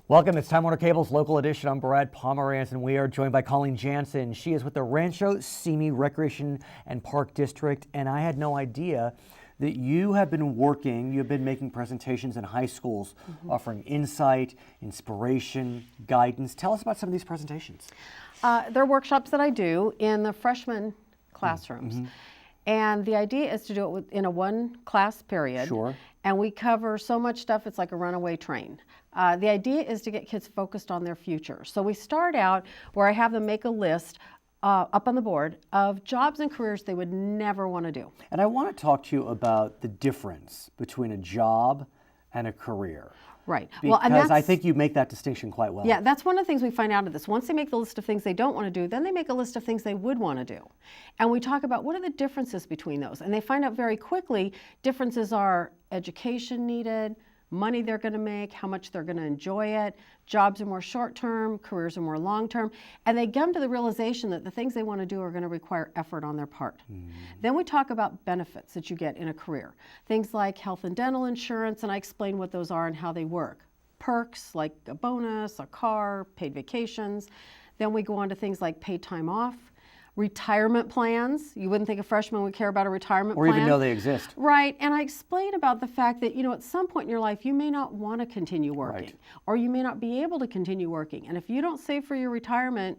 Welcome, it's Time Warner Cable's Local Edition. I'm Brad Pomerance, and we are joined by Colleen Janssen. She is with the Rancho Simi Recreation and Park District, and I had no idea that you have been making presentations in high schools, offering insight, inspiration, guidance. Tell us about some of these presentations. They're workshops that I do in the freshman classrooms. And the idea is to do it in a one class period. Sure. And we cover so much stuff, it's like a runaway train. The idea is to get kids focused on their future. So we start out where I have them make a list up on the board of jobs and careers they would never want to do. And I want to talk to you about the difference between a job and a career. Right. Because I think you make that distinction quite well. Yeah, that's one of the things we find out of this. Once they make the list of things they don't want to do, then they make a list of things they would want to do. And we talk about what are the differences between those. And they find out very quickly differences are education needed, money they're going to make, how much they're going to enjoy it. Jobs are more short-term, careers are more long-term, and they come to the realization that the things they want to do are going to require effort on their part. Then we talk about benefits that you get in a career. Things like health and dental insurance, and I explain what those are and how they work. Perks like a bonus, a car, paid vacations. Then we go on to things like paid time off. Retirement plans. You wouldn't think a freshman would care about a retirement plan. Or even know they exist. Right, and I explain about the fact that, at some point in your life, you may not want to continue working, Right. or you may not be able to continue working. And if you don't save for your retirement,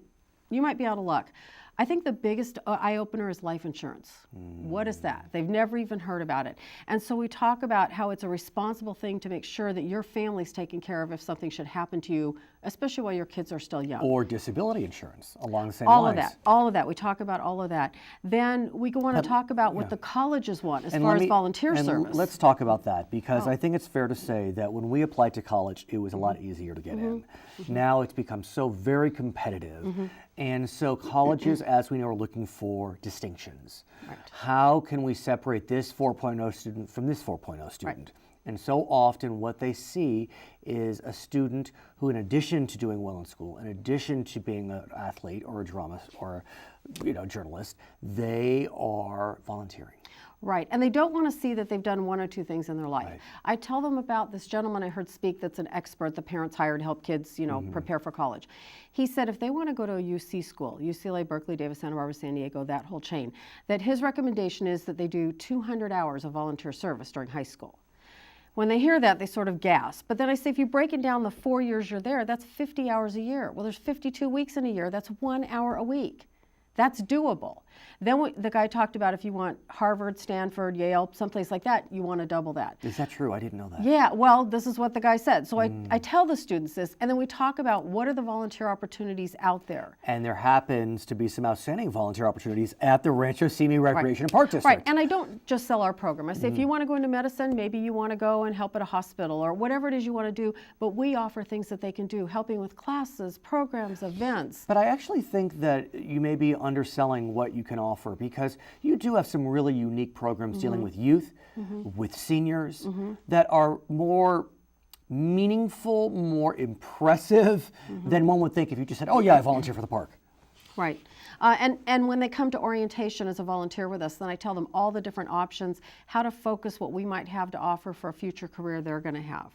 you might be out of luck. I think the biggest eye-opener is life insurance. What is that? They've never even heard about it. And so we talk about how it's a responsible thing to make sure that your family's taken care of if something should happen to you, especially while your kids are still young. Or disability insurance along the same All lines. all of that. We talk about all of that. Then we go on to talk about what the colleges want as far as volunteer service. Let's talk about that, because I think it's fair to say that when we applied to college, it was a lot easier to get in. Now it's become so very competitive. And so colleges, as we know, are looking for distinctions. Right. How can we separate this 4.0 student from this 4.0 student? Right. And so often what they see is a student who, in addition to doing well in school, in addition to being an athlete or a drama or journalist, they are volunteering. Right, and they don't want to see that they've done one or two things in their life. Right. I tell them about this gentleman I heard speak that's an expert the parents hired to help kids, prepare for college. He said if they want to go to a UC school, UCLA, Berkeley, Davis, Santa Barbara, San Diego, that whole chain, that his recommendation is that they do 200 hours of volunteer service during high school. When they hear that, they sort of gasp. But then I say, if you break it down the 4 years you're there, that's 50 hours a year. Well, there's 52 weeks in a year. That's 1 hour a week. That's doable. Then the guy talked about if you want Harvard, Stanford, Yale, someplace like that, you want to double that. Is that true? I didn't know that. Yeah, well, this is what the guy said. So I tell the students this, and then we talk about what are the volunteer opportunities out there. And there happens to be some outstanding volunteer opportunities at the Rancho Simi Recreation and Park District. Right, and I don't just sell our program. I say if you want to go into medicine, maybe you want to go and help at a hospital or whatever it is you want to do, but we offer things that they can do, helping with classes, programs, events. But I actually think that you may be underselling what you can offer, because you do have some really unique programs dealing with youth, with seniors, that are more meaningful, more impressive than one would think if you just said, oh yeah, I volunteer for the park. Right. And when they come to orientation as a volunteer with us, then I tell them all the different options, how to focus what we might have to offer for a future career they're going to have.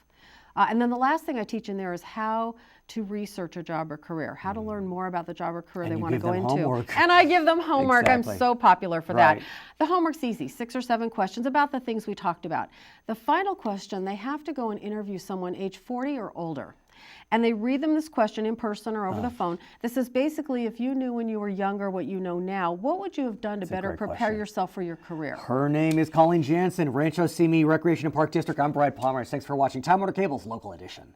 And then the last thing I teach in there is how to research a job or career, how to learn more about the job or career they want to go into. Homework. And I give them homework. Exactly. I'm so popular for Right. that. The homework's easy, 6 or 7 questions about the things we talked about. The final question, they have to go and interview someone age 40 or older. And they read them this question in person or over the phone. This is basically, if you knew when you were younger what you know now, what would you have done to better prepare yourself for your career? Her name is Colleen Janssen, Rancho Simi Recreation and Park District. I'm Brad Pomerance. Thanks for watching Time Warner Cable's Local Edition.